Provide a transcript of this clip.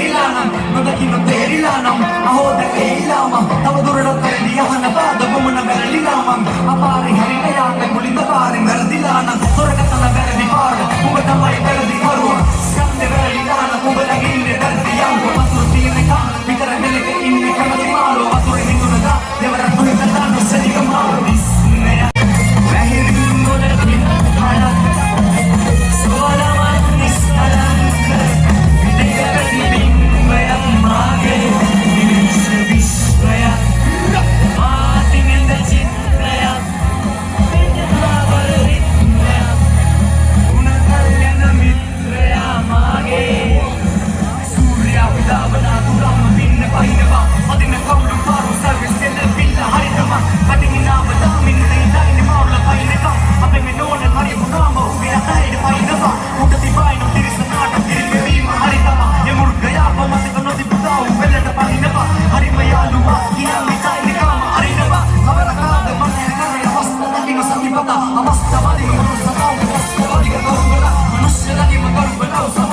හෙලිලානම් නොදකින්න තේරිලානම් අහෝ දැන් එයිලාම තව දුරටත් වැඩි යහන පාද ගොමන වැරලිලාම අපාරේ හරින යාට මුලින්ද පාරේ වැරදිලානම් තොරකතන වැරදි පාර උඹ තමයි වැරදි කරුවා සම්දේ වැරලිලානම් උඹ ලගින්නේ වැරදි යම් වතුර තියෙන කම් විතර මෙලක ඉන්නේ කමති මාළෝ වතුරේ නිකුණද දෙවරක් මුලින්ද දාන්න සෙලික මාළෝ විස්මය වැහිරින් මොලකින් හඩක් සෝලමත් නිස්කලංක විදේවැරදි බිම්බයක් මාගේ විවිශ විශ්වයක් මාතිනෙන්ද චිත්‍රයක් පිටලාවර රිත්මයක් උනකල් යන මිත්‍රයා මාගේ සූර්යා උදාවනා තුරම පින්න පහිනවා අදින කවුළු පාරු සර්විස් දෙන්න පින්න හරිතම කටිනාව දාමින් නයිදයින මවුල පයින්නකම් අපේ මෙනෝන හරි පුනාම උගේ අතයිද පයින්නවා උට තිබයිනු තිරිසනාට තිරිපෙවීම හරිතම යමුර්ගයා පමතක නොතිබුදා උපෙලට පහිනවා හරිම යාළුවා කියන්නේ කයිනකම හරිනවා කවරකාද මන්නේ අවස්ථා දකින්න සතිපත අවස්ථා වලින් මොනසතාව අවස්ථා වලින් කරුණා මනුෂ්‍ය රජිම කරුණා